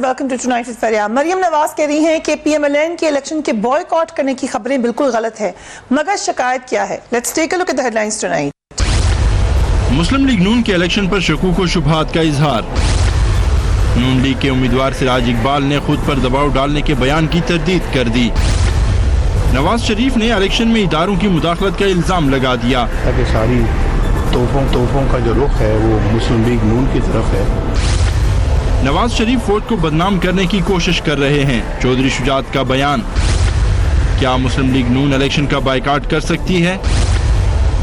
Welcome to tonight with फरिया। मरियम नवाज कह रही हैं कि पीएमएलएन के इलेक्शन के बॉयकॉट करने की खबरें बिल्कुल गलत है, मगर शिकायत क्या है? Let's take a look at the headlines tonight. Muslim League Noon के इलेक्शन पर शकूक व शुबहात का इजहार। नून लीग के उम्मीदवार सिराज इकबाल ने खुद पर दबाव डालने के बयान की तरदीद कर दी। नवाज शरीफ ने इलेक्शन में इदारों की मुदाखलत का इल्जाम लगा दिया। सारी तोहफों का जो रुख है वो मुस्लिम लीग नून की तरफ है। नवाज शरीफ वोट को बदनाम करने की कोशिश कर रहे हैं। चौधरी शुजात का बयान। क्या मुस्लिम लीग नून इलेक्शन का बायकाट कर सकती है?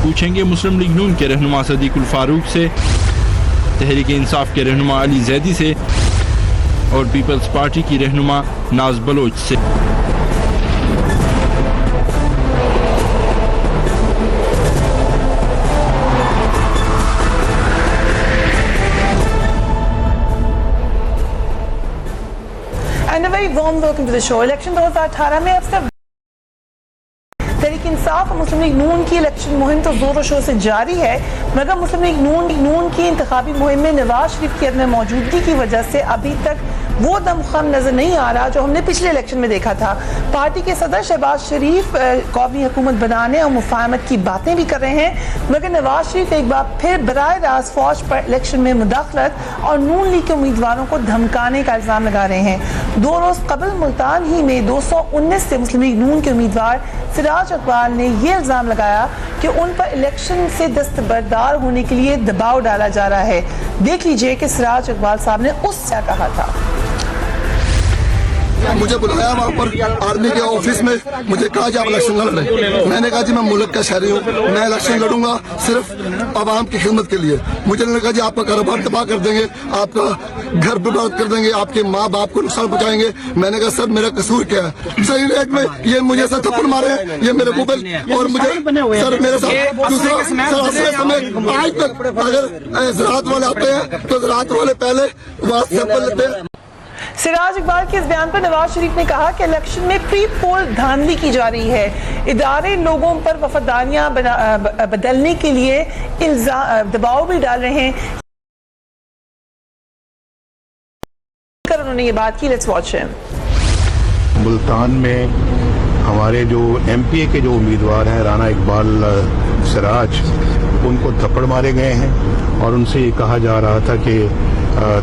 पूछेंगे मुस्लिम लीग नून के रहनुमा सदीकुल फारूक से, तहरीक इंसाफ के रहनुमा अली जैदी से और पीपल्स पार्टी की रहनुमा नाज बलोच से। And a very warm welcome to the show. Election 2018 में अब से तहरीक इंसाफ और मुस्लिम लीग नून की इलेक्शन मुहिम तो जोरों शोर से जारी है, मगर मुस्लिम लीग नून की इंतखाबी मुहिम में नवाज शरीफ की अदम मौजूदगी की वजह से अभी तक वो दमखम नजर नहीं आ रहा जो हमने पिछले इलेक्शन में देखा था। पार्टी के सदर शहबाज शरीफ कौमी हुकूमत बनाने और मुफाहमत की बातें भी कर रहे हैं, मगर नवाज शरीफ एक बार फिर बराह रास्त फौज पर इलेक्शन में मुदाखलत और नून लीग के उम्मीदवारों को धमकाने का इल्जाम लगा रहे हैं। 2 रोज कबल मुल्तान ही में 219 से मुस्लिम लीग नून के उम्मीदवार सिराज इकबाल ने यह इल्जाम लगाया कि उन पर इलेक्शन से दस्तबरदार होने के लिए दबाव डाला जा रहा है। देख लीजिए कि सिराज इकबाल साहब ने उससे क्या कहा था। मुझे बुलाया वहाँ पर आर्मी के ऑफिस में, मुझे कहा जी आप इलेक्शन लड़। मैंने कहा जी मैं मुल्क का शहरी हूँ, मैं इलेक्शन लड़ूंगा सिर्फ आवाम की खिदमत के लिए। मुझे लगा जी आपका कारोबार तबाह कर देंगे, आपका घर बर्बाद कर देंगे, आपके माँ बाप को नुकसान पहुँचाएंगे। मैंने कहा सर मेरा कसूर क्या है? सही रेट में ये मुझे ऐसा थप्पड़ मारे हैं, ये मेरे मोबाइल और मुझे सर मेरे साथ दूसरा समय आज तक अगर ज़राअत वाले आते हैं तो ज़राअत वाले पहले वहाँ सैंपल लेते हैं। सिराज इकबाल के इस बयान पर नवाज शरीफ ने कहा कि इलेक्शन में प्री पोल धांधली की जा रही है, इदारे लोगों पर वफादारियां बदलने के लिए दबाव भी डाल रहे हैं। उन्होंने ये बात की, लेट्स वॉच हिम। मुल्तान में हमारे जो एमपीए के जो उम्मीदवार हैं राना इकबाल सिराज, उनको थप्पड़ मारे गए हैं और उनसे ये कहा जा रहा था कि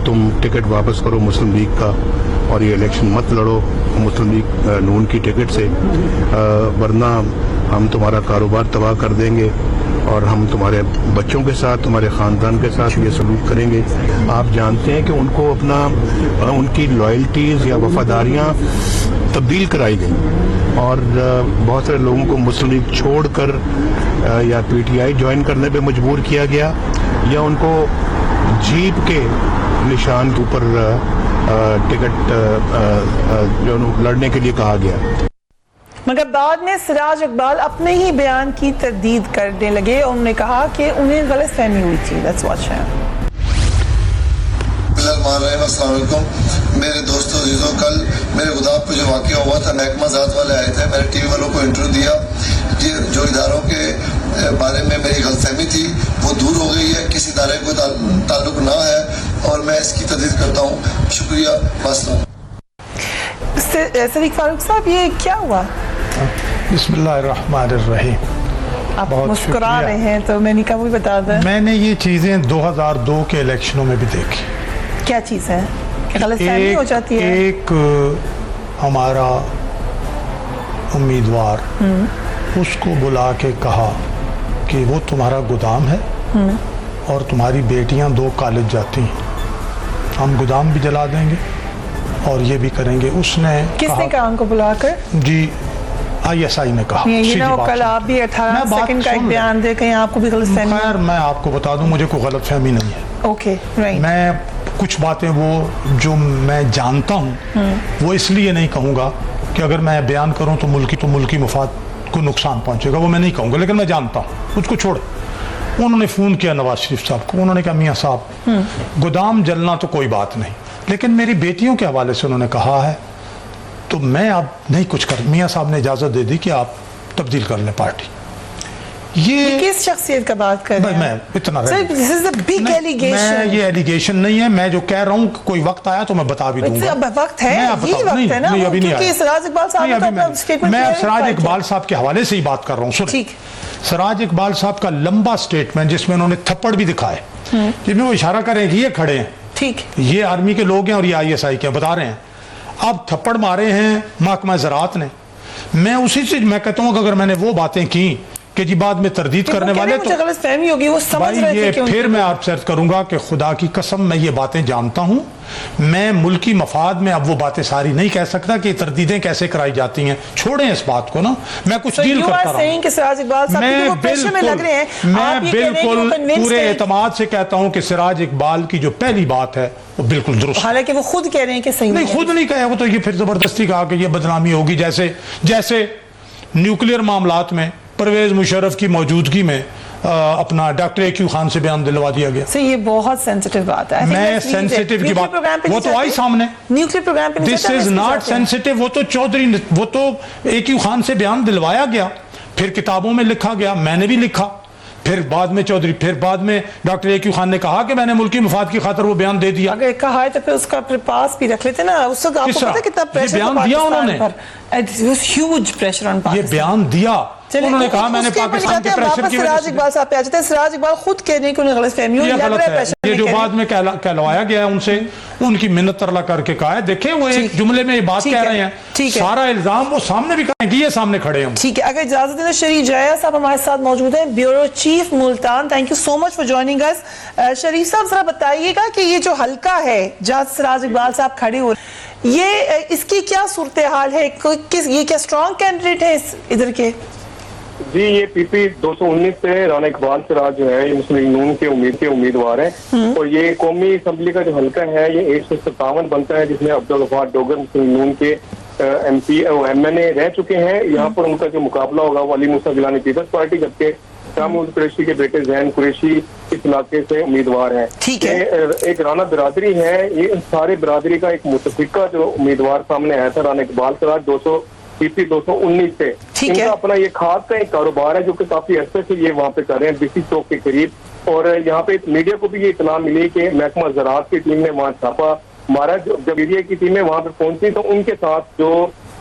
तुम टिकट वापस करो मुस्लिम लीग का और ये इलेक्शन मत लड़ो मुस्लिम लीग नून की टिकट से, वरना हम तुम्हारा कारोबार तबाह कर देंगे और हम तुम्हारे बच्चों के साथ, तुम्हारे ख़ानदान के साथ ये सलूक करेंगे। आप जानते हैं कि उनको अपना उनकी लॉयल्टीज़ या वफादारियाँ तब्दील कराई गई और बहुत सारे लोगों को मुस्लिम लीग छोड़कर या पीटीआई ज्वाइन करने पे मजबूर किया गया या उनको जीप के निशान के ऊपर टिकट जो लड़ने के लिए कहा गया। मगर बाद में सिराज इकबाल अपने ही बयान की तरदीद करने लगे और उन्होंने कहा कि उन्हें गलतफहमी हुई थी। Let's watch him. मेरे दोस्तों अजीजों, कल मेरे गुदाब पे जो वाक़या हुआ था, महकमा ज़ात वाले आए थे, मैंने टीवी वालों को इंटरव्यू दिया। जो इदारों के बारे में मेरी गलतफहमी थी वो दूर हो गई है, किसी इदारे को ताल्लुक ना है और मैं इसकी तरदीद करता हूँ। शुक्रिया। वास्ता। सदीक फारूक साहब, ये क्या हुआ? बिस्मिल्लाहिर्रहमानिर्रहीम। आप मुस्कुरा रहे हैं तो मैंने कहा वो भी बता दें। मैंने ये चीज़ें 2002 के इलेक्शनों में भी देखी। क्या चीज़ है? गलतफहमी हो जाती है। एक हमारा उम्मीदवार उसको बुला के कहा कि वो तुम्हारा गोदाम है और तुम्हारी बेटियां 2 कॉलेज जाती हैं, हम गोदाम भी जला देंगे और ये भी करेंगे। उसने किसने कहा उनको बुलाकर? जी ISI ने कहा। कल आप भी 18 सेकंड का एक बयान दे कहीं आपको भी गलतफहमी? खैर मैं आपको बता दूं, मुझे कोई गलतफहमी नहीं है। Okay, right. मैं कुछ बातें वो जो मैं जानता हूँ वो इसलिए नहीं कहूँगा कि अगर मैं बयान करूँ तो मुल्की मुफाद को नुकसान पहुँचेगा, वो मैं नहीं कहूँगा, लेकिन मैं जानता हूँ। उसको छोड़। उन्होंने फ़ोन किया नवाज शरीफ साहब को, उन्होंने कहा मियाँ साहब गोदाम जलना तो कोई बात नहीं, लेकिन मेरी बेटियों के हवाले से उन्होंने कहा है तो मैं अब नहीं कुछ कर। मियाँ साहब ने इजाज़त दे दी कि आप तब्दील कर लें पार्टी। ये किस शख्सियत का बात कर रहे हैं? मैं इतना sir, this is a big allegation. ये एलिगेशन नहीं है, मैं जो कह रहा हूँ कोई वक्त आया तो मैं बता भी दूंगा। अब वक्त है, मैं आप यही बताऊं। वक्त है ना, नहीं, अभी नहीं क्योंकि आया। सिराज इकबाल साहब नहीं, ने तो अभी अपना स्टेटमेंट मैं दिया है, सिराज फाइल इकबाल साहब के हवाले से ही बात कर रहा हूँ। ठीक। सिराज इकबाल साहब का लंबा स्टेटमेंट जिसमें उन्होंने थप्पड़ भी दिखाए, जिसमें वो इशारा करें कि ये खड़े हैं, ठीक, ये आर्मी के लोग हैं और ये ISI के बता रहे हैं। अब थप्पड़ मारे हैं महकमा ज़राअत ने। मैं उसी से मैं कहता हूँ कि अगर मैंने वो बातें की कि जी बाद में तरदीद करने वाले, तो गलतफहमी होगी, वो समझ भाई रहे ये थे फिर मैं आपसे अर्ज करूंगा कि खुदा की कसम मैं ये बातें जानता हूं। मैं मुल्की मफाद में अब वो बातें सारी नहीं कह सकता कि तरदीदें कैसे कराई जाती हैं, छोड़ें इस बात को ना, मैं कुछ डील करता रहा हूं। मैं बिल्कुल पूरे एतमाद से कहता हूं कि सिराज इकबाल की जो पहली बात है वो बिल्कुल दुरुस्त। हालांकि वो खुद कह रहे हैं कि सही नहीं, खुद नहीं कहे, वो तो ये फिर जबरदस्ती कहा कि ये बदनामी होगी, जैसे न्यूक्लियर मामलात में परवेज मुशर्रफ की मौजूदगी में अपना डॉक्टर AQ खान से बयान दिलवा दिया गया। सर, ये बहुत सेंसिटिव बात है। मैं सेंसिटिव की बात, वो तो आई सामने, न्यूक्लियर प्रोग्राम पे दिस इज नॉट सेंसिटिव। वो तो AQ खान से बयान दिलवाया गया, फिर किताबों में लिखा गया, मैंने भी लिखा, फिर बाद में चौधरी, फिर बाद में डॉक्टर AQ खान ने कहा कि मैंने मुल्की मफाद की खातर वो बयान दे दिया। अगर कहा है तो फिर उसका पास भी रख लेते ना, उस वक्त आपको पता कितना प्रेशर बयान दिया उन्होंने, ह्यूज प्रेशर ऑन पाकिस्तान। ये बयान दिया उन्होंने, कहा मैंने पाकिस्तान के प्रेशर की वजह सिराज इकबाल साहब पे आ जाते हैं। सिराज इकबाल खुद कह रहे हैं कि उन्हें गलतफहमी हुई, लग रहा है प्रेशर। ये जो बाद में कहलवाया गया है उनसे, उनकी मिन्नत तरला करके कहा है, देखें वो एक जुमले में ये बात कह रहे हैं, सारा इल्जाम वो सामने भी कहेंगे, ये सामने खड़े हैं। ठीक है, अगर इजाजत दें तो शरीफ जया साहब हमारे साथ मौजूद हैं, bureau chief Multan. Thank you so much for joining us. Sharif साहब जरा बताइएगा कि ये जो हल्का है जहां सिराज इकबाल साहब खड़े हो, ये इसकी क्या सूरत हाल है? ये क्या स्ट्रॉन्ग कैंडिडेट है इधर के? जी, ये PP 219 से राना इकबाल सिराज जो है ये मुस्लिम लीग नून के उम्मीदवार हैं, और ये कौमी असम्बली का जो हल्का है ये 157 बनता है, जिसमें अब्दुल गफ्फार डोगर मुस्लिम लीग नून के MP MNA रह चुके हैं। यहाँ पर उनका जो मुकाबला होगा वो अली मूसा गिलानी पीपल्स पार्टी, जबकि शाह कुरैशी के बेटे जैन कुरैशी इस इलाके से उम्मीदवार हैं। ठीक है, एक राना बिरादरी है, ये सारे बिरादरी का एक मुतफिका जो उम्मीदवार सामने आया था राना इकबाल सिराज PP 219 से। इनका अपना ये खाद का एक कारोबार है जो कि काफी अरसे से ये वहाँ पे कर रहे हैं, BC चौक के करीब। और यहाँ पे मीडिया को भी ये इत्तला मिली कि महकमा ज़राअत की टीम ने वहाँ छापा मारा। जब मीडिया की टीमें वहाँ पे पहुंची तो उनके साथ जो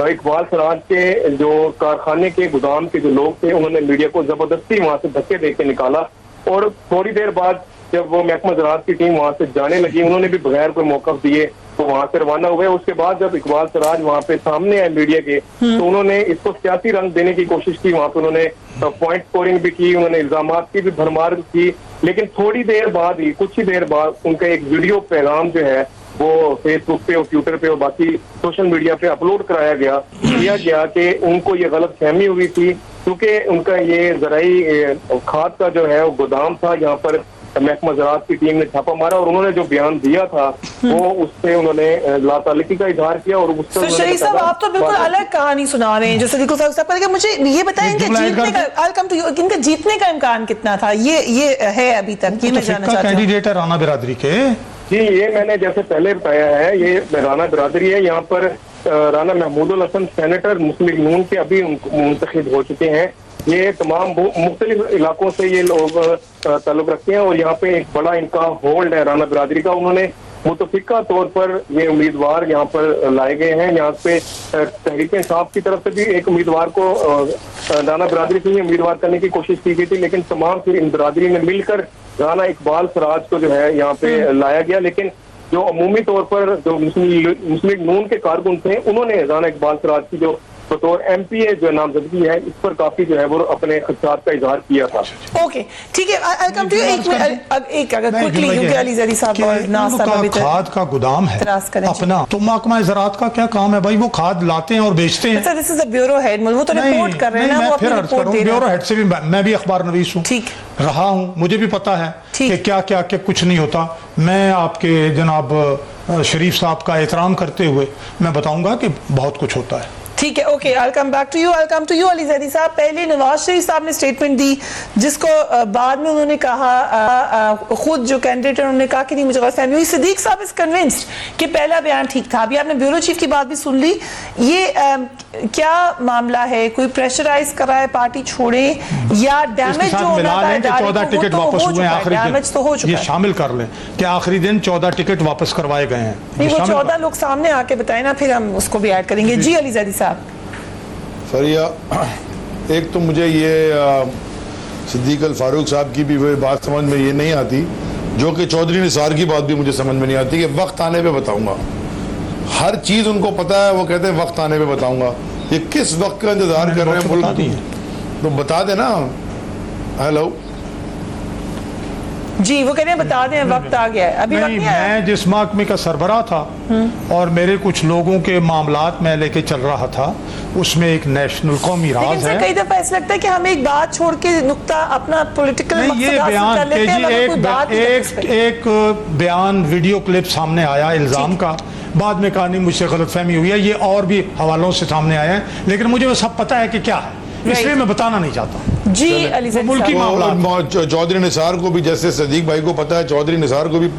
इकबाल सिराज के जो कारखाने के गोदाम के जो लोग थे, उन्होंने मीडिया को जबरदस्ती वहाँ से धक्के दे के निकाला। और थोड़ी देर बाद जब वो महकमा ज़राअत की टीम वहाँ से जाने लगी, उन्होंने भी बगैर कोई मौका दिए तो वहाँ से रवाना हुए। उसके बाद जब इकबाल सिराज वहाँ पे सामने आए मीडिया के, तो उन्होंने इसको सियासी रंग देने की कोशिश की। वहाँ पे उन्होंने पॉइंट स्कोरिंग भी की, उन्होंने इल्जामात की भी भरमार की, लेकिन थोड़ी देर बाद ही, कुछ ही देर बाद उनका एक वीडियो पैगाम जो है वो फेसबुक पे और ट्विटर पे और बाकी सोशल मीडिया पे अपलोड कराया गया कि उनको ये गलत फहमी हुई थी, क्योंकि उनका ये ज़राई खाद का जो है वो गोदाम था, यहाँ पर महकमा ज़राअत की टीम ने छापा मारा और उन्होंने जो बयान दिया था वो उससे उन्होंने लाताल्लुकी का इजहार किया। और उससे शरीफ साहब, आप तो बिल्कुल अलग कहानी सुना रहे हैं जो सदीकुल साहब का। मुझे ये बताएं इनका जीतने का इम्कान कितना था? ये है अभी तक, ये मैं जानना चाहता हूं। कैंडिडेट है राना बिरादरी के। जी, ये मैंने जैसे पहले बताया है, ये राना बिरादरी है। यहाँ पर राना महमूदुल हसन सेनेटर मुस्लिम लीग नून के अभी मुंतखब हो चुके हैं। ये तमाम मुख्तलिफ इलाकों से ये लोग ताल्लुक रखते हैं और यहाँ पे एक बड़ा इनका होल्ड है राना बिरादरी का। उन्होंने मुतफिका तौर पर ये उम्मीदवार यहाँ पर लाए गए हैं। यहाँ पे तहरीक इंसाफ की तरफ से भी एक उम्मीदवार को राना बिरादरी से ही उम्मीदवार करने की कोशिश की गई थी, लेकिन तमाम फिर इन बिरादरी ने मिलकर राना इकबाल सिराज को जो है यहाँ पे लाया गया। लेकिन जो अमूमी तौर पर जो मुस्लिम नून के कारकुन थे, उन्होंने राना इकबाल सिराज की जो बतौर MPA जो नामजदगी है, इस पर काफी जो है वो अपने खदशात का इजहार किया था। ओके, ठीक है, आई कम टू यू। एक अगर क्विकली, क्योंकि अली ज़री साहब और नाज़ साहब अभी खाद का गोदाम है अपना, तो महकमा ज़राअत का क्या काम है भाई? वो खाद लाते हैं और बेचते हैं। अच्छा, this is a bureau head, वो तो रिपोर्ट कर रहे हैं ना, वो अपनी रिपोर्ट दे रहे हैं। ब्यूरो हेड से भी मैं भी अखबार नवीस हूँ, ठीक रहा हूँ, मुझे भी पता है कि क्या क्या कुछ नहीं होता। मैं आपके जनाब शरीफ साहब का एहतराम करते हुए मैं बताऊंगा कि बहुत कुछ होता है। ठीक है, okay, I come back to you, I come to you Ali Zaidi साहब। पहले नवाज शरीफ साहब ने स्टेटमेंट दी जिसको बाद में उन्होंने कहा, खुद जो कैंडिडेट है उन्होंने कहा कि नहीं मुझे गलतफहमी हुई। सिद्दीक साहब इज कन्विंस्ड कि पहला बयान ठीक था। अभी आपने ब्यूरो चीफ की बात भी सुन ली, ये क्या मामला है? कोई प्रेशराइज कर रहा है पार्टी छोड़े या डैमेज जो होना था 14 टिकट वापस हुए हैं आखिरी डैमेज तो हो चुका है। ये शामिल कर लें कि आखिरी दिन 14 टिकट वापस करवाए गए हैं। नहीं, वो 14 लोग सामने आके बताए ना, फिर हम उसको भी ऐड करेंगे। जी अली जैदी साहब। फरिया, एक तो मुझे ये सिद्दीक अल फारूक साहब की भी वो बात समझ में ये नहीं आती, जो कि चौधरी निसार की बात भी मुझे समझ में नहीं आती कि वक्त आने पे बताऊंगा। हर चीज उनको पता है, वो कहते हैं वक्त आने पे बताऊंगा। ये किस वक्त का इंतजार कर रहे हैं मुल्क? तो बता देना। हेलो जी, वो कह रहे हैं बता दें वक्त आ गया है, अभी वक्त नहीं आया। मैं जिस महकमे का सरबराह था और मेरे कुछ लोगों के मामलात मैं लेके चल रहा था, उसमें एक नेशनल कौमी राज है। कई दफा ऐसा लगता है कि हम एक बात छोड़ के नुक्ता अपना पॉलिटिकल ये बयान के जी एक बयान वीडियो क्लिप सामने आया इल्जाम का, बाद में कहा नहीं मुझसे गलतफहमी हुई है, ये और भी हवालों से सामने आया है, लेकिन मुझे वो सब पता है कि क्या है, इसलिए मैं बताना नहीं चाहता। जी अली मुल्की मामला चौधरी निसार को भी, जैसे सदीक भाई को पता है, चौधरी निसार को भी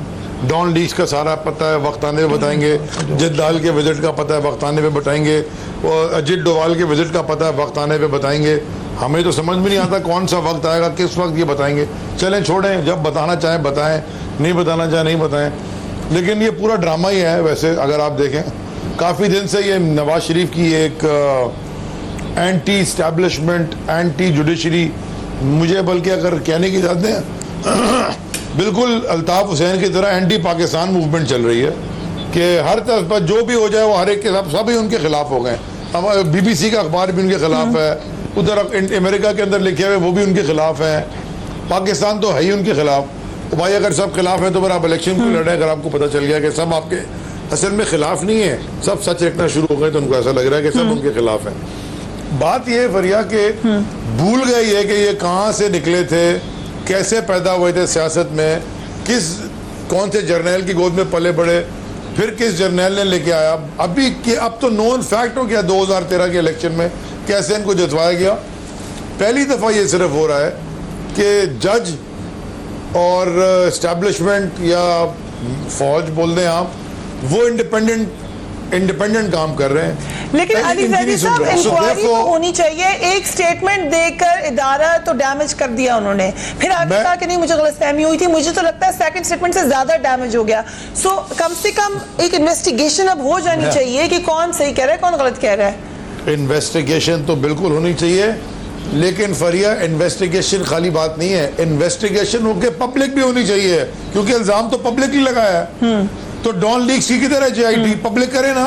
डॉन लीच का सारा पता है, वक्त आने पे बताएंगे। जद्दाल के विजिट का पता है, वक्त आने पे बताएंगे। और अजित डोवाल के विजिट का पता है, वक्त आने पे बताएंगे। हमें तो समझ में नहीं आता कौन सा वक्त आएगा, किस वक्त ये बताएंगे। चलें छोड़ें, जब बताना चाहें बताएं, नहीं बताना चाहें नहीं बताएं। लेकिन ये पूरा ड्रामा ही है। वैसे अगर आप देखें, काफ़ी दिन से ये नवाज शरीफ की एक एंटी इस्टेब्लिशमेंट, एंटी जुडिशरी, मुझे बल्कि अगर कहने की इजाज़त दें बिल्कुल अल्ताफ़ हुसैन की तरह एंटी पाकिस्तान मूवमेंट चल रही है कि हर तरफ पर जो भी हो जाए वो हर एक के साथ सभी उनके खिलाफ हो गए। अब BBC का अखबार भी उनके खिलाफ है, उधर अमेरिका के अंदर लिखे हुए वो भी उनके खिलाफ हैं, पाकिस्तान तो है ही उनके खिलाफ। भाई अगर सब खिलाफ है तो फिर आप इलेक्शन को लड़े। अगर आपको पता चल गया कि सब आपके असल में खिलाफ नहीं है, सब सच रखना शुरू हो गए, तो उनको ऐसा लग रहा है कि सब उनके खिलाफ है। बात ये फरिया के भूल गई है कि ये कहाँ से निकले थे, कैसे पैदा हुए थे सियासत में, कौन से जर्नैल की गोद में पले बड़े, फिर किस जर्नैल ने लेके आया। अभी अब तो नॉन फैक्ट हो गया 2013 के इलेक्शन में कैसे इनको जितवाया गया। पहली दफ़ा ये सिर्फ हो रहा है कि जज और एस्टैब्लिशमेंट या फौज बोल दें आप, वो इंडिपेंडेंट काम कर रहे हैं। लेकिन अली जैदी साहब, इंक्वायरी तो होनी चाहिए। एक स्टेटमेंट देकर इदारा तो डैमेज कर दिया उन्होंने, फिर आगे कहा कि नहीं मुझे गलतफहमी हुई थी। मुझे तो लगता है सेकंड स्टेटमेंट से ज्यादा डैमेज हो गया। सो कम से कम एक इन्वेस्टिगेशन अब हो जानी चाहिए कि कौन सही कह रहा है कौन गलत कह रहा है। इन्वेस्टिगेशन तो बिल्कुल होनी चाहिए, लेकिन फरिया इन्वेस्टिगेशन खाली बात नहीं है, इन्वेस्टिगेशन होके पब्लिक भी होनी चाहिए, क्योंकि इल्जाम तो पब्लिक ही लगाया है। तो डॉन लीक्स की किधर है JIT? पब्लिक करे ना।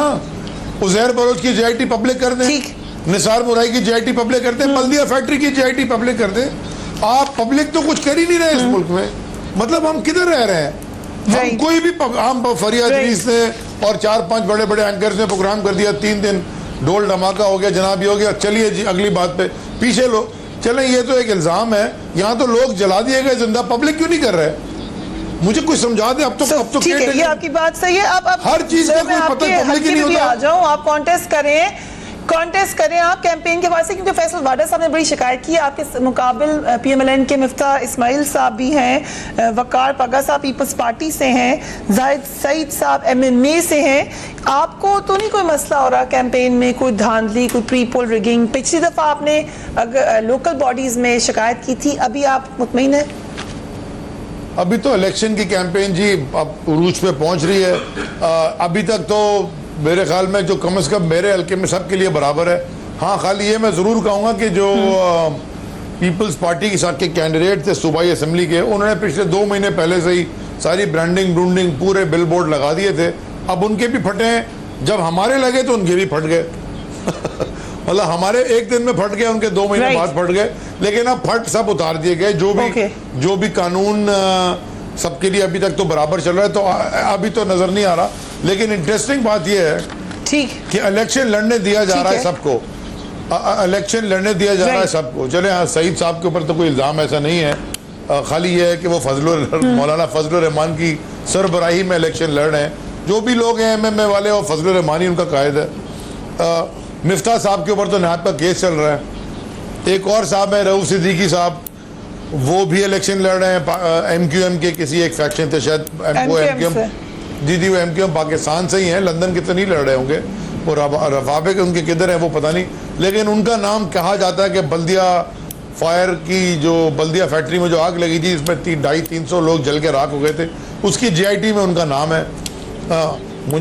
उजैर बलोच की JIT पब्लिक कर दें, निसार मुराई की JIT पब्लिक करते हैं, बल्दिया फैक्ट्री की JIT पब्लिक कर दें। आप पब्लिक तो कुछ कर ही नहीं रहे इस मुल्क में। मतलब हम किधर रह रहे हैं? हम कोई भी हम फरिया अदरीस ने और 4-5 बड़े बड़े एंकर्स ने प्रोग्राम कर दिया, 3 दिन ढोल धमाका हो गया, जनाब ये हो गया, चलिए जी अगली बात पे पीछे लो चलें। ये तो एक इल्जाम है, यहाँ तो लोग जला दिए गए जिंदा, पब्लिक क्यों नहीं कर रहे? मुझे कुछ समझा दे। अब तो ठीक है, ये आपकी बात सही है। अब हर चीज का कोई पता पब्लिक नहीं होता। आ जाऊं, आप कॉन्टेस्ट करें आप कैंपेन के वास्ते, क्योंकि फैसल वाडा साहब ने बड़ी शिकायत की। आपके मुकाबिल PMLN के मिफ्ता इस्माइल साहब भी हैं, वकार पगा साहब पीपल्स पार्टी से हैं, जाहिद सईद साहब MMA से हैं। आपको तो नहीं कोई मसला हो रहा कैंपेन में, कोई धांधली, कोई प्री पोल रिगिंग? पिछली दफा आपने लोकल बॉडीज में शिकायत की थी, अभी आप मुतमईन है? अभी तो इलेक्शन की कैंपेन जी अब उरूज पे पहुंच रही है। अभी तक तो मेरे ख्याल में जो कम से कम मेरे हल्के में सबके लिए बराबर है। हाँ, खाली ये मैं ज़रूर कहूँगा कि जो पीपल्स पार्टी के साथ के कैंडिडेट थे सूबाई असम्बली के, उन्होंने पिछले 2 महीने पहले से ही सारी ब्रांडिंग ब्रूंडिंग पूरे बिल बोर्ड लगा दिए थे। अब उनके भी फटे हैं, जब हमारे लगे तो उनके भी फट गए। मतलब हमारे एक दिन में फट गए, उनके 2 महीने बाद फट गए, लेकिन अब फट सब उतार दिए गए। जो भी कानून सबके लिए अभी तक तो बराबर चल रहा है, तो अभी तो नजर नहीं आ रहा। लेकिन इंटरेस्टिंग बात यह है कि इलेक्शन लड़ने दिया जा रहा है सबको, इलेक्शन लड़ने दिया जा रहा है सबको। चले हाँ, सईद साहब के ऊपर तो कोई इल्जाम ऐसा नहीं है, खाली ये है कि वो मौलाना फजलुर रहमान की सरबराही में इलेक्शन लड़ रहे हैं। जो भी लोग हैं MMA वाले, और फजलुर रहमान ही उनका कायद है। मिफ्ता साहब के ऊपर तो नायब का केस चल रहा है, एक और साहब है रऊफ सिद्दीकी साहब, वो भी इलेक्शन लड़ रहे हैं MQM के किसी एक फैक्शन थे शायद, वो MQM जी वो MQM पाकिस्तान से ही हैं, लंदन के तो नहीं लड़ रहे होंगे, और रफाबे के उनके किधर हैं वो पता नहीं, लेकिन उनका नाम कहा जाता है कि बल्दिया फायर की जो बल्दिया फैक्ट्री में जो आग लगी थी इसमें 250-300 लोग जल के राख हो गए थे, उसकी GIT में उनका नाम है।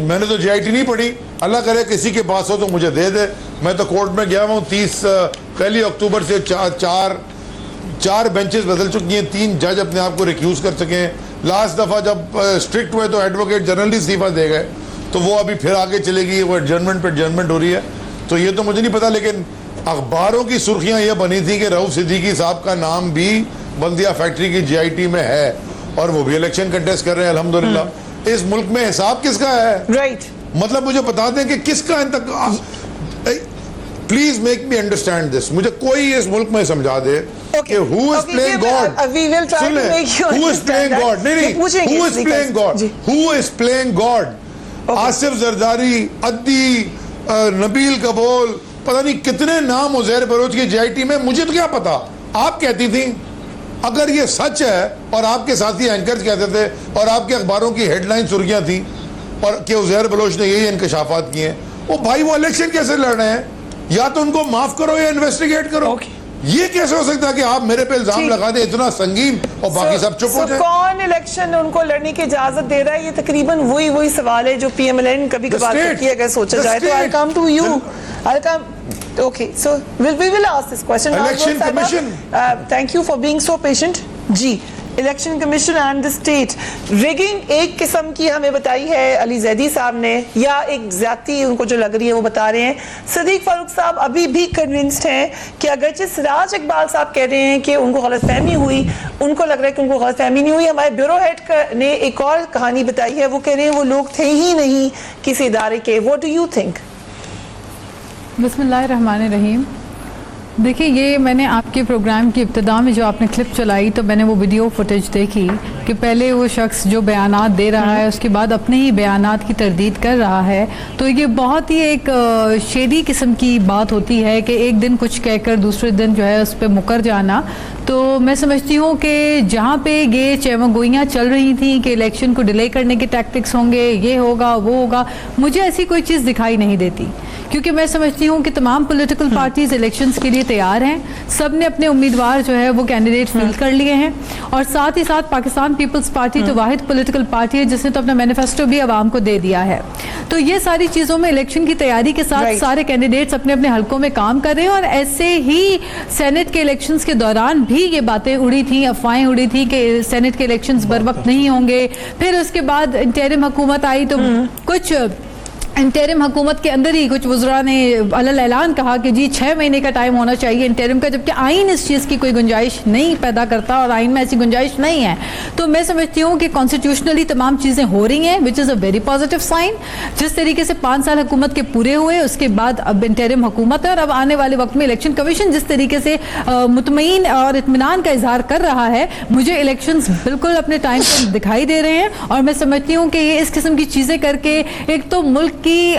मैंने तो GIT नहीं पढ़ी, अल्लाह करे किसी के पास हो तो मुझे दे दे। मैं तो कोर्ट में गया हूँ 1 अक्टूबर से चार बेंचेस बदल चुकी हैं, 3 जज अपने आप को रिक्यूज कर सके हैं। लास्ट दफ़ा जब स्ट्रिक्ट हुए तो एडवोकेट जनरल ही इस्तीफा दे गए, तो वो अभी फिर आगे चलेगी, वो एडजर्नमेंट पे एडजर्नमेंट हो रही है। तो ये तो मुझे नहीं पता, लेकिन अखबारों की सुर्खियां ये बनी थी कि रऊफ सिद्दीकी साहब का नाम भी बल्दिया फैक्ट्री की GIT में है और वो भी इलेक्शन कंटेस्ट कर रहे हैं अल्हम्दुलिल्लाह। इस मुल्क में हिसाब किसका है? राइट, मतलब मुझे बता दें कि किसका please make me understand this, मुझे कोई इस मुल्क में समझा दे कि who is playing God, who is playing God, नहीं who is playing God, who is playing God. Asif Zardari, अद्दी, नबील कबोल, पता नहीं कितने नाम उज़ैर बलोच की GIT में, मुझे तो क्या पता। आप कहती थी अगर ये सच है और आपके साथी एंकर्स कहते थे और आपके अखबारों की हेडलाइन सुर्खियां थी और कि उज़ैर बलोच ने यही इंकशाफात किए हैं, वो भाई वो इलेक्शन कैसे लड़ रहे हैं? या तो उनको माफ करो या इन्वेस्टिगेट करो। ये कैसे हो सकता है कि आप मेरे पे इल्जाम लगा दें इतना संगीन और बाकी सब चुप हो जाए? कौन इलेक्शन उनको लड़ने की इजाजत दे रहा है? ये तकरीबन वही सवाल है जो PMLN कभी कभार किया अगर सोचा जाए तो। I'll come to you. I'll come. Okay, so we will ask this question. Election Commission. Thank you for being so patient. जी, election commission and the state rigging एक किस्म की हमें बताई है अली जैदी साहब ने, या एक ज्यादती उनको जो लग रही है वो बता रहे हैं। सदीक फारूक साहब अभी भी कन्विंस्ड हैं कि अगरचे सिराज इकबाल साहब कह रहे हैं कि उनको गलतफहमी हुई, उनको लग रहा है कि उनको गलतफहमी नहीं हुई। हमारे ब्यूरो हेड ने एक और कहानी बताई है, वो कह रहे हैं वो लोग थे ही नहीं किसी इदारे के। What do you think? बिस्मिल्लाहिर्रहमानिर्रहीम। देखिए, ये मैंने आपके प्रोग्राम की इब्तिदा में जो आपने क्लिप चलाई तो मैंने वो वीडियो फुटेज देखी कि पहले वो शख्स जो बयानात दे रहा है उसके बाद अपने ही बयानात की तरदीद कर रहा है। तो ये बहुत ही एक शेदी किस्म की बात होती है कि एक दिन कुछ कहकर दूसरे दिन जो है उस पर मुकर जाना। तो मैं समझती हूँ कि जहाँ पे ये चेमगोइयाँ चल रही थी कि इलेक्शन को डिले करने के टैक्टिक्स होंगे, ये होगा वो होगा, मुझे ऐसी कोई चीज़ दिखाई नहीं देती, क्योंकि मैं समझती हूँ कि तमाम पॉलिटिकल पार्टीज इलेक्शंस के लिए तैयार हैं। सब ने अपने उम्मीदवार जो है वो कैंडिडेट फिल कर लिए हैं, और साथ ही साथ पाकिस्तान पीपल्स पार्टी तो वाहिद पॉलिटिकल पार्टी है जिसने तो अपना मैनिफेस्टो भी आवाम को दे दिया है। तो ये सारी चीज़ों में इलेक्शन की तैयारी के साथ सारे कैंडिडेट्स अपने अपने हलकों में काम कर रहे हैं। और ऐसे ही सेनेट के इलेक्शंस के दौरान भी ये बातें उड़ी थी, अफवाहें उड़ी थी कि सेनेट के इलेक्शंस बर वक्त नहीं होंगे। फिर उसके बाद इंटरिम हुकूमत आई तो कुछ इंटरिम हुकूमत के अंदर ही कुछ वज़रा ने अलल ऐलान कहा कि जी 6 महीने का टाइम होना चाहिए इंटरिम का, जबकि आइन इस चीज़ की कोई गुंजाइश नहीं पैदा करता और आइन में ऐसी गुंजाइश नहीं है। तो मैं समझती हूँ कि कॉन्स्टिट्यूशनली तमाम चीज़ें हो रही हैं, which is a very positive sign. जिस तरीके से 5 साल हुकूमत के पूरे हुए उसके बाद अब इंटरिम हुकूमत है, और अब आने वाले वक्त में इलेक्शन कमीशन जिस तरीके से मुतमईन और इत्मीनान का इजहार कर रहा है, मुझे इलेक्शंस बिल्कुल अपने टाइम पर दिखाई दे रहे हैं। और मैं समझती हूँ कि ये इस किस्म की चीज़ें करके एक तो मुल्क की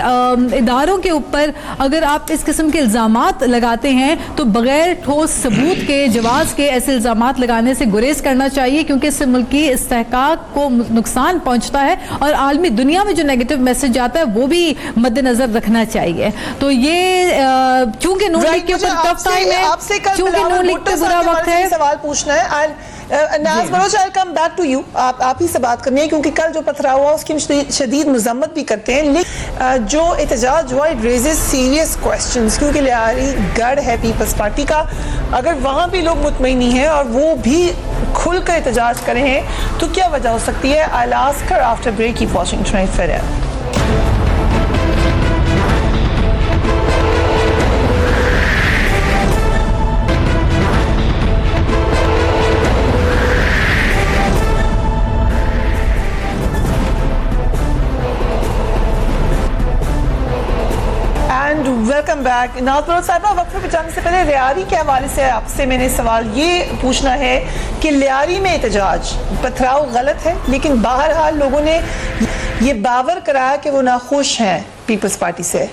इदारों के ऊपर अगर आप इस किस्म के इल्ज़ामात लगाते हैं तो बगैर ठोस सबूत के जवाज़ के ऐसे इल्ज़ामात लगाने से गुरेज करना चाहिए, क्योंकि इससे मुल्क की इस्तेहकाक को नुकसान पहुंचता है और आलमी दुनिया में जो नेगेटिव मैसेज आता है वो भी मद्देनजर रखना चाहिए। तो ये चूंकि नून लीग के ऊपर टफ टाइम है, चूंकि नून लीग पे बुरा वक्त है, सवाल पूछना है। Naz Baloch, I come back to you. आप ही से बात करनी है, क्योंकि कल जो पथराव हुआ उसकी शदीद मजम्मत भी करते हैं, लेकिन जो एहतजाज हुआ इट रेजेस सीरियस क्वेश्चंस, क्योंकि लियारी गढ़ है पीपल्स पार्टी का। अगर वहाँ भी लोग मुतमईन नहीं हैं और वो भी खुलकर एहतजाज करे हैं तो क्या वजह हो सकती है? I will ask her after break. Keep watching tonight fair. Welcome back. Naz Baloch साहिबा, वक्फे पे जाने से पहले लियारी के हवाले से आपसे मैंने सवाल ये पूछना है कि लियारी में एहतजाज पथराव गलत है, लेकिन बहरहाल लोगों ने ये बावर कराया कि वो नाखुश हैं पीपल्स पार्टी से।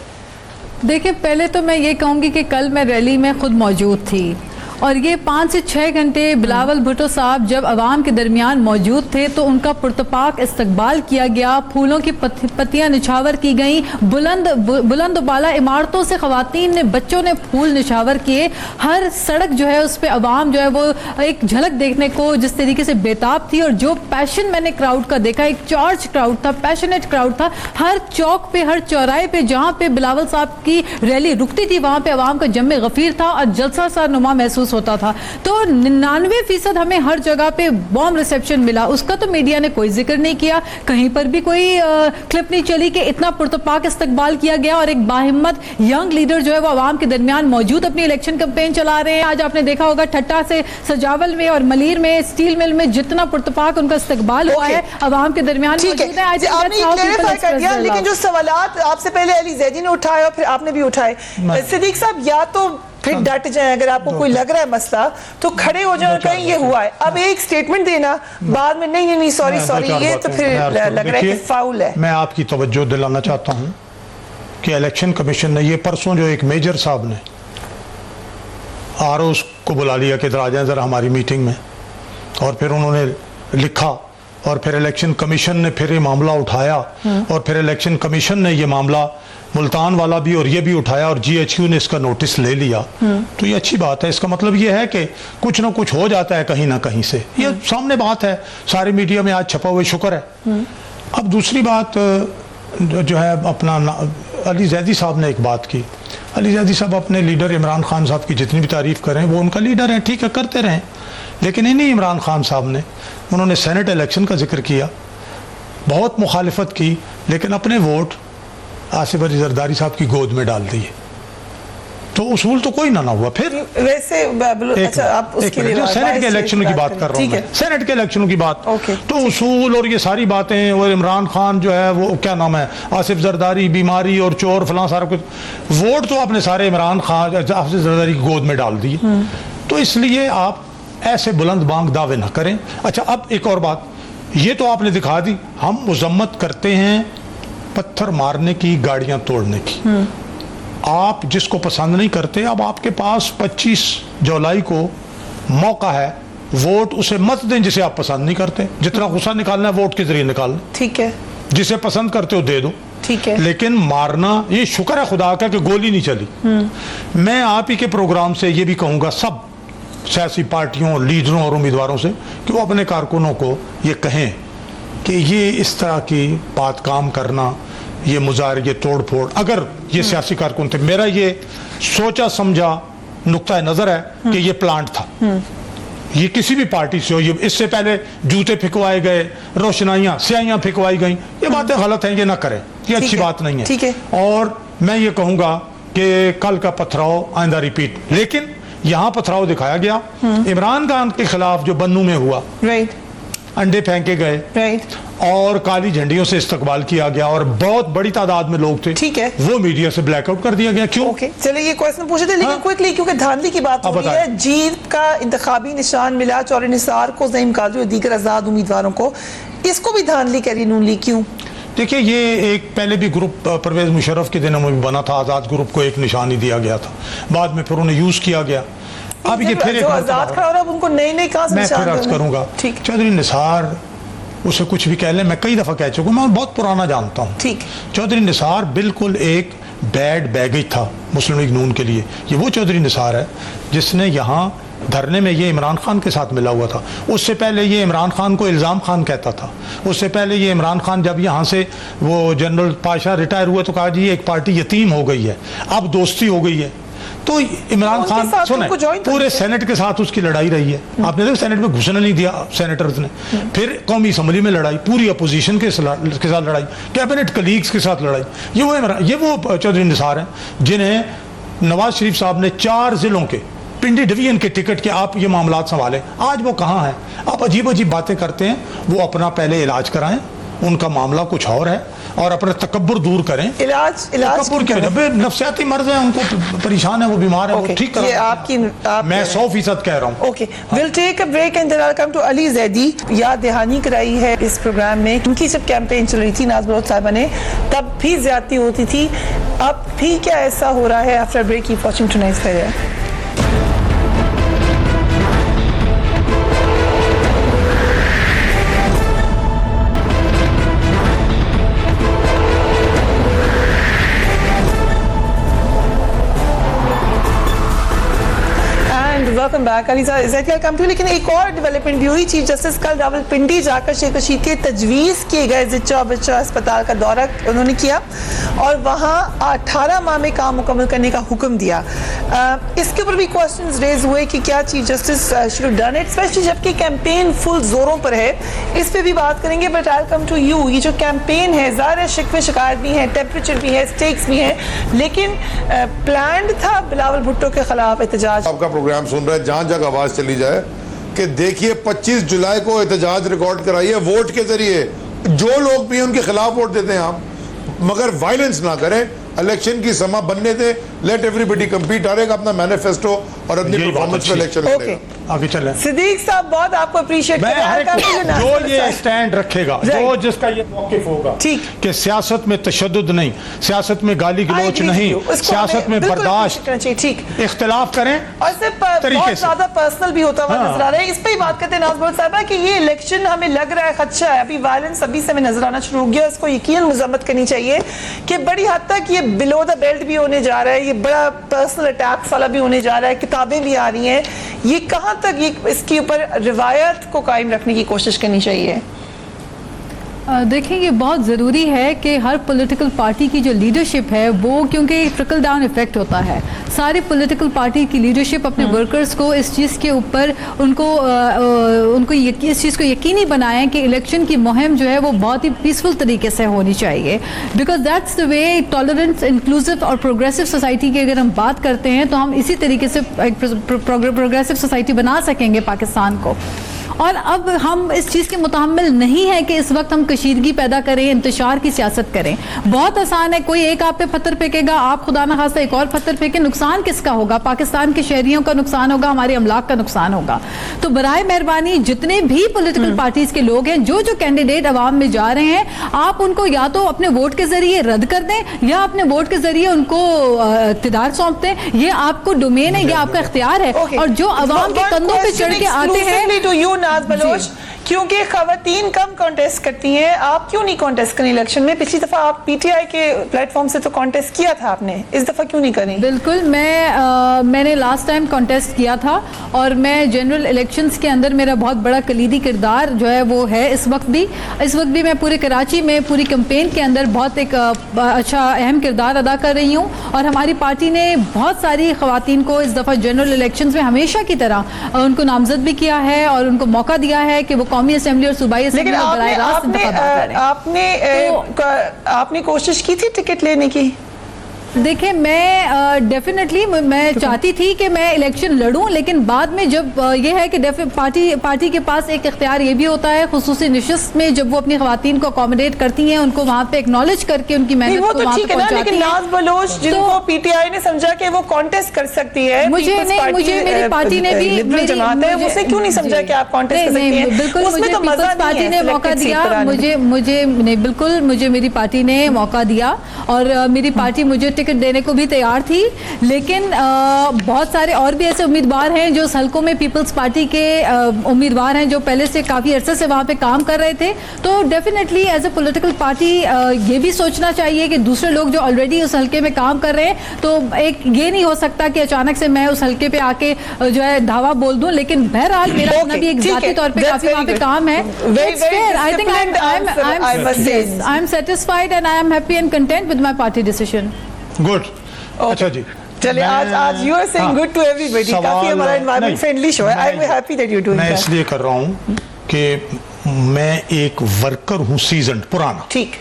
देखिए, पहले तो मैं ये कहूंगी कि कल मैं रैली में खुद मौजूद थी और ये 5 से 6 घंटे बिलावल भुट्टो साहब जब अवाम के दरमियान मौजूद थे तो उनका पुरतपाक इस्तकबाल किया गया, फूलों की पत्तियां निछावर की गई, बुलंद बाला इमारतों से खवातीन ने, बच्चों ने फूल निछावर किए। हर सड़क जो है उस पर अवाम जो है वो एक झलक देखने को जिस तरीके से बेताब थी, और जो पैशन मैंने क्राउड का देखा, एक चार्ज क्राउड था, पैशनेट क्राउड था। हर चौक पे, हर चौराहे पे जहाँ पे बिलावल साहब की रैली रुकती थी वहाँ पे अवाम का जम्मे गफीर था और जलसा सा नुमा महसूस होता था। तो 99% हमें हर जगह पे बॉम्ब रिसेप्शन मिला, उसका तो मीडिया ने कोई जिक्र नहीं किया, कहीं पर भी कोई क्लिप नहीं चली कि इतना पुरतपाक इस्तकबाल किया गया और एक बाहिम्मत यंग लीडर जो है वो आवाम के दरमियान मौजूद अपनी इलेक्शन कैंपेन चला रहे हैं। आज आपने देखा होगा ठट्टा से सजावल में और मलीर में, स्टील मिल में जितना पुरतपाक उनका इस्तकबाल हुआ है आवाम के दरमियान मौजूद है। लेकिन जो सवालात आपसे पहले अली जैदी ने उठाए और फिर आपने भी उठाए, सिद्दीक साहब या तो फिर डट जाए, अगर आपको कोई लग रहा है मसला तो खड़े हो जाए, कहीं ये हुआ है, अब एक स्टेटमेंट देना, बाद में नहीं सॉरी ये तो फिर लग रहा है कि फाउल है। मैं आपकी तवज्जो दिलाना चाहता हूं कि इलेक्शन कमीशन ने ये परसों जो एक मेजर साहब ने आरओ को बुला लिया कि इधर आ जाए जरा हमारी मीटिंग में, और फिर उन्होंने लिखा और फिर इलेक्शन कमीशन ने फिर ये मामला उठाया और फिर इलेक्शन कमीशन ने ये मामला मुल्तान वाला भी और ये भी उठाया और GHQ ने इसका नोटिस ले लिया। तो ये अच्छी बात है। इसका मतलब ये है कि कुछ ना कुछ हो जाता है कहीं ना कहीं से, ये सामने बात है, सारे मीडिया में आज छपा हुआ, शुक्र है। अब दूसरी बात जो है, अपना अली जैदी साहब ने एक बात की। अली जैदी साहब अपने लीडर इमरान खान साहब की जितनी भी तारीफ करें, वो उनका लीडर है, ठीक है, करते रहें, लेकिन इन्हीं इमरान खान साहब ने उन्होंने सेनेट इलेक्शन का जिक्र किया, बहुत मुखालिफत की, लेकिन अपने वोट आसिफ अली जरदारी साहब की गोद में डाल दिए, तो उसूल तो कोई ना हुआ। फिर वैसे अच्छा, आप उसके लिए जो सेनेट के इलेक्शनों की बात कर रहा हूँ मैं, सेनेट के इलेक्शनों की बात, तो उसूल और ये सारी बातें, और इमरान खान जो है वो क्या नाम है, आसिफ जरदारी, बीमारी और चोर फलां सारा कुछ, वोट तो आपने सारे इमरान खान आसिफ जरदारी की गोद में डाल दिए। तो इसलिए आप ऐसे बुलंद बांग दावे ना करें। अच्छा, अब एक और बात, ये तो आपने दिखा दी, हम मजम्मत करते हैं पत्थर मारने की, गाड़ियां तोड़ने की, आप जिसको पसंद नहीं करते, अब आपके पास 25 जुलाई को मौका है, वोट उसे मत दें जिसे आप पसंद नहीं करते, जितना गुस्सा निकालना है वोट के जरिए निकालना, ठीक है, जिसे पसंद करते हो दे दो, ठीक है, लेकिन मारना, ये शुक्र है खुदा का कि गोली नहीं चली। मैं आप ही के प्रोग्राम से ये भी कहूंगा सब सियासी पार्टियों, लीडरों और उम्मीदवारों से कि वो अपने कारकुनों को ये कहें कि ये इस तरह की बात काम करना, ये मुजाहरे, ये तोड़ फोड़, अगर ये सियासी कारकुन थे, मेरा ये सोचा समझा नुक्ता नजर है कि ये प्लांट था, ये किसी भी पार्टी से हो, ये इससे पहले जूते फेंकवाए गए, रोशनाइयां, स्याहियां फेंकवाई गई, ये बातें गलत हैं, ये ना करें, ये अच्छी बात नहीं है, ठीक है। और मैं ये कहूंगा कि कल का पथराव आइंदा रिपीट, लेकिन यहां पथराव दिखाया गया इमरान खान के खिलाफ जो बन्नू में हुआ, राइट, अंडे फेंके गए, राइट, और काली झंडियों से इस्तकबाल किया गया और बहुत बड़ी तादाद में लोग थे, ठीक है, वो मीडिया से ब्लैकआउट कर दिया गया। क्यों? चलिए ये क्वेश्चन पूछे थे, लेकिन क्विकली, क्योंकि धांधली की बात हो रही है, जीत का इंतखाबी निशान मिला चौधरी निसार को, ज़हीम कादरी और दीगर आजाद उम्मीदवारों को, इसको भी धांधली करी नून लीग, क्यों? देखिए, ये एक पहले भी ग्रुप परवेज मुशर्रफ के दिनों में भी बना था, आजाद ग्रुप को एक निशानी दिया गया था, बाद में फिर उन्हें यूज किया गया। अब ये फिर एक आजाद खड़ा हो रहा है, उनको नई कहां से निशान मैं फिर करूंगा, चौधरी निसार, उसे कुछ भी कह ले, मैं कई दफा कह चुका हूं, मैं बहुत पुराना जानता हूं, ठीक, चौधरी निसार बिल्कुल एक बैड बैगेज था मुस्लिम लीग नून के लिए। ये वो चौधरी निसार है जिसने यहाँ धरने में ये इमरान खान के साथ मिला हुआ था, उससे पहले ये इमरान खान को इल्ज़ाम खान कहता था, उससे पहले ये इमरान खान जब यहाँ से वो जनरल पाशा रिटायर हुए तो कहा जी एक पार्टी यतीम हो गई है, अब दोस्ती हो गई है। तो इमरान खान सुने, पूरे सेनेट के साथ उसकी लड़ाई रही है, आपने देखा सेनेट में घुसने नहीं दिया सेनेटर्स ने, फिर कौमी असम्बली में लड़ाई, पूरी अपोजिशन के साथ लड़ाई, कैबिनेट कलीग्स के साथ लड़ाई। ये वो चौधरी निसार हैं जिन्हें नवाज शरीफ साहब ने 4 जिलों के पिंडी डिवीजन के टिकट के आप ये मामला संभाले, आज वो कहाँ हैं? आप अजीब अजीब बातें करते हैं, वो अपना पहले इलाज कराएं, उनका मामला कुछ और है, और अपना तकब्बुर दूर करें। इलाज तकब्बुर क्या, जब नफ्सियाती मर्ज है, उनको परेशान है, वो बीमार है, वो ठीक ये करें। मैं 100% कह रहा हूँ। Okay, will take a break and then I come to Ali Zaidi. याद दहानी कराई है इस प्रोग्राम में, उनकी जब कैंपेन चल रही थी नाज बलोच साहिबा ने, तब भी ज्यादती होती थी, अब भी क्या ऐसा हो रहा है? After break keep watching tonight's fair. Welcome back Ali साहब, कम टू। लेकिन एक और डेवलपमेंट भी हुई, चीफ जस्टिस कल रावलपिंडी जाकर शेख रशीद के तजवीज़ किए गए जिच्चा बच्चा अस्पताल का दौरा उन्होंने किया और वहाँ 18 माह में काम मुकम्मल करने का हुक्म दिया। इसके ऊपर भी क्वेश्चंस रेज हुए कि क्या chief justice should have done it, specially जबकि कैंपेन फुल जोरों पर है। इस पर भी बात करेंगे, but I come to you. ये जो कैंपेन है, ज़ाहिर शिकवे शिकायत भी है, टेम्परेचर भी है, स्टेक्स भी है, लेकिन प्लान्ड था बिलावल भुट्टो के खिलाफ एहतजाज। आपका प्रोग्राम सुन रहे हैं, जहां जगह आवाज चली जाए कि देखिए 25 जुलाई को एहतजाज रिकॉर्ड कराइए वोट के जरिए, जो लोग भी उनके खिलाफ वोट देते हैं आप, मगर वायलेंस ना करें। इलेक्शन की समा बनने दे, लेट एवरीबडी कंपीट, हर एक अपना मैनिफेस्टो और अपनी परफॉर्मेंस पे इलेक्शन करेगा। आगे चलें। सिद्दीक साहब, बहुत आपको अप्रिशिएट जो ये स्टैंड रखेगा, जो जिसका ये मौकिफ होगा कि सियासत में तशद्दुद नहीं, सियासत में गाली गलौच नहीं, सियासत में बर्दाश्त, ठीक, इख्तिलाफ करें और सिर्फ बहुत ज्यादा पर्सनल भी होता हुआ नजर आ रहा है। इस पे ही बात करते हैं नाज बलोच साहबा कि ये इलेक्शन हमें लग रहा है खदशा है, अभी वायलेंस अभी से हमें नजर आना शुरू हो गया। इसको यकीन मजम्मत करनी चाहिए कि बड़ी हद तक ये बिलो द बेल्ट भी होने जा रहा है, ये बड़ा पर्सनल अटैक्स वाला भी होने जा रहा है, किताबें भी आ रही हैं। ये कहां तक ये इसके ऊपर रिवायत को कायम रखने की कोशिश करनी चाहिए? देखिए, ये बहुत ज़रूरी है कि हर पॉलिटिकल पार्टी की जो लीडरशिप है वो, क्योंकि ट्रिकल डाउन इफेक्ट होता है, सारी पॉलिटिकल पार्टी की लीडरशिप अपने वर्कर्स को इस चीज़ के ऊपर उनको इस चीज़ को यकीनी बनाएं कि इलेक्शन की मुहिम जो है वो बहुत ही पीसफुल तरीके से होनी चाहिए, because that's the way tolerance, inclusive और प्रोग्रेसिव सोसाइटी की अगर हम बात करते हैं तो हम इसी तरीके से एक प्रोग्रेसिव सोसाइटी बना सकेंगे पाकिस्तान को। और अब हम इस चीज़ के मुतहम्मिल नहीं है कि इस वक्त हम कशीदगी पैदा करें, इंतशार की सियासत करें। बहुत आसान है, कोई एक आप पे पत्थर फेंकेगा, आप खुदा न खास्ता एक और पत्थर फेंके, नुकसान किसका होगा? पाकिस्तान के शहरियों का नुकसान होगा, हमारे अमलाक का नुकसान होगा। तो बराए मेहरबानी जितने भी पॉलिटिकल पार्टीज के लोग हैं, जो जो कैंडिडेट अवाम में जा रहे हैं, आप उनको या तो अपने वोट के जरिए रद्द कर दें या अपने वोट के जरिए उनको इक़्तिदार सौंप दें। ये आपको डोमेन है, ये आपका इख्तियार है। और जो अवाम के कंधों पे चढ़ के आते हैं, नाज बलोच, क्योंकि खवातीन कम कॉन्टेस्ट करती हैं, आप क्यों नहीं कॉन्टेस्ट करें इलेक्शन में? पिछली दफा आप पीटीआई के प्लेटफॉर्म से तो कॉन्टेस्ट किया था आपने, इस दफा क्यों नहीं करें? बिल्कुल, मैंने लास्ट टाइम कॉन्टेस्ट किया था और मैं जनरल इलेक्शंस के अंदर मेरा बहुत बड़ा कलीदी किरदार जो है वो है इस वक्त भी मैं पूरे कराची में पूरी कैंपेन के अंदर बहुत एक अच्छा अहम किरदार अदा कर रही हूँ। और हमारी पार्टी ने बहुत सारी खवातीन को इस दफा जनरल इलेक्शंस में हमेशा की तरह उनको नामजद भी किया है और उनको मौका दिया है कि वो कौमी असेंबली और सूबाई असेंबली में बराह रास्त इंतखाबात करें। आपने कोशिश की थी टिकट लेने की? देखिए, मैं डेफिनेटली मैं चाहती थी कि मैं इलेक्शन लड़ूं, लेकिन बाद में जब ये है कि पार्टी के पास एक इख्तियार ये भी होता है, खुसूसी निशस्त में जब वो अपनी खवातीन को अकोमोडेट करती हैं, उनको वहाँ पे एक्नॉलेज करके उनकी मेहनत को वहाँ पे पहुंचाती हैं। लेकिन नाज बलोच जिनको पीटीआई ने समझा कि वो कॉन्टेस्ट कर सकती है, मुझे मेरी पार्टी ने भी उसने क्यों नहीं समझा कि आप कॉन्टेस्ट कर सकती हैं? बिल्कुल, मुझे पीपल्स पार्टी ने मौका दिया, मुझे मेरी पार्टी ने मौका दिया और मेरी पार्टी मुझे टिकट देने को भी तैयार थी। लेकिन बहुत सारे और भी ऐसे उम्मीदवार हैं जो हल्कों में पीपल्स पार्टी के उम्मीदवार हैं जो पहले से काफ़ी अरसे से वहाँ पे काम कर रहे थे। तो definitely as a political party ये भी सोचना चाहिए कि दूसरे लोग जो ऑलरेडी उस हल्के में काम कर रहे हैं, तो एक ये नहीं हो सकता कि अचानक से मैं उस हल्के पे आके जो है धावा बोल दूं। लेकिन बहरहाल मेरा अपना भी एक जाती तौर पे काफ़ी वहाँ पे काम है। I think I am satisfied and I am happy and content with my party decision. Good, अच्छा जी। चलिए, आज you are saying good to everybody. काफी हमारा एनवायरनमेंट फ्रेंडली शो है। I am happy that you doing that. मैं इसलिए कर रहा हूं कि मैं एक वर्कर हूं, सीजन्ड, पुराना, ठीक,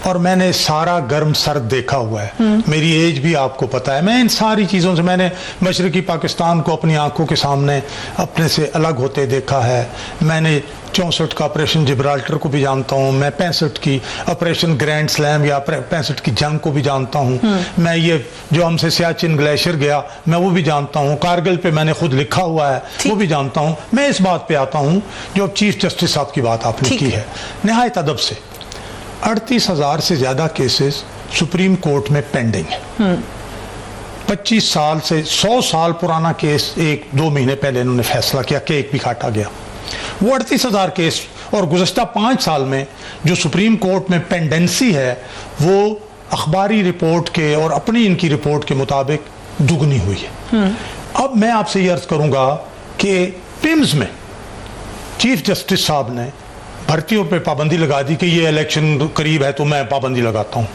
और मैंने सारा गर्म सर्द देखा हुआ है। मेरी एज भी आपको पता है। मैं इन सारी चीज़ों से, मैंने मशरकी पाकिस्तान को अपनी आंखों के सामने अपने से अलग होते देखा है। मैंने 64 का ऑपरेशन जिब्राल्टर को भी जानता हूँ, मैं 65 की ऑपरेशन ग्रैंड स्लैम या 65 की जंग को भी जानता हूँ, मैं ये जो हमसे सियाचिन ग्लेशियर गया मैं वो भी जानता हूँ, कारगिल पे मैंने खुद लिखा हुआ है वो भी जानता हूँ। मैं इस बात पे आता हूँ जो अब चीफ जस्टिस साहब की बात आपने की है, निहायत अदब से 38,000 से ज़्यादा केसेस सुप्रीम कोर्ट में पेंडिंग है। 25 साल से 100 साल पुराना केस 1-2 महीने पहले इन्होंने फैसला किया, केक भी काटा गया। वो 38,000 केस और गुज़श्ता 5 साल में जो सुप्रीम कोर्ट में पेंडेंसी है वो अखबारी रिपोर्ट के और अपनी इनकी रिपोर्ट के मुताबिक दुगनी हुई है। अब मैं आपसे ये अर्ज करूंगा कि पिम्स में चीफ जस्टिस साहब ने भर्तियों पे पाबंदी लगा दी कि ये इलेक्शन करीब है तो मैं पाबंदी लगाता हूँ।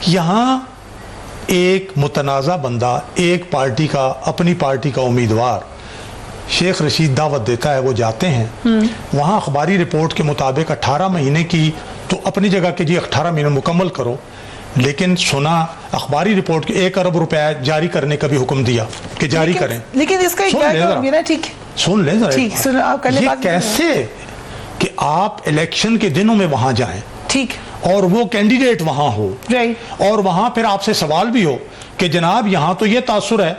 यहाँ एक मुतनाज़ा बंदा, एक पार्टी का, अपनी पार्टी का उम्मीदवार शेख रशीद दावत देता है, वो जाते हैं वहाँ अखबारी रिपोर्ट के मुताबिक 18 महीने की, तो अपनी जगह के जी 18 महीने मुकम्मल करो, लेकिन सुना अखबारी रिपोर्ट के 1 अरब रुपया जारी करने का भी हुक्म दिया कि जारी करें। लेकिन इसका एक बैकग्राउंड ना, ठीक सुन ले जरा, ये कैसे कि आप इलेक्शन के दिनों में वहां जाएं, ठीक, और वो कैंडिडेट वहां हो, राइट, और वहां फिर आपसे सवाल भी हो कि जनाब यहां तो ये तासुर है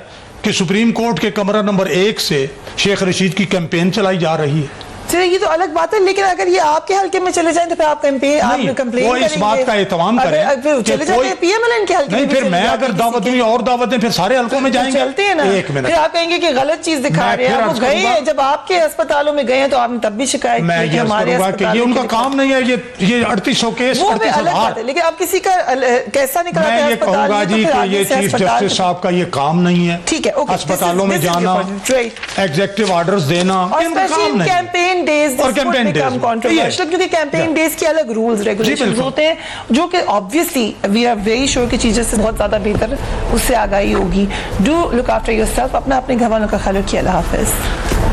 कि सुप्रीम कोर्ट के कमरा नंबर 1 से शेख रशीद की कैंपेन चलाई जा रही है। चलिए ये तो अलग बात है, लेकिन अगर ये आपके हल्के में चले जाएं तो फिर आप कंप्लेन वो इस बात का एहतमाम करें, चले जाते पीएमएलएन के हल्के में, फिर मैं अगर दावत दूं और दावत दें फिर सारे हल्कों में जाएंगे, चलते हैं ना। एक मिनट, फिर आप कहेंगे कि गलत चीज दिखा रहे हैं, वो गए हैं जब आपके अस्पतालों में गए हैं तो आपने तब भी शिकायत की कि हमारे ये उनका काम नहीं है, ये 3800 केस, लेकिन आप किसी का कैसा निकला, मैं ये कहूंगा जी कि ये चीफ जस्टिस साहब का ये काम नहीं है, ठीक है, अस्पतालों में जाना, एग्जीक्यूटिव ऑर्डर्स देना, कैंपेन डेज और कंट्रोवर्शियल, क्योंकि कैंपेन डेज के अलग रूल्स रेगुलेशंस होते हैं जो कि obviously we are very sure कि चीजें से बहुत ज्यादा बेहतर उससे आगाही होगी। डू लुक आफ्टर योरसेल्फ, अपने घर वालों का ख्याल रखिए। अल्लाह हाफिज।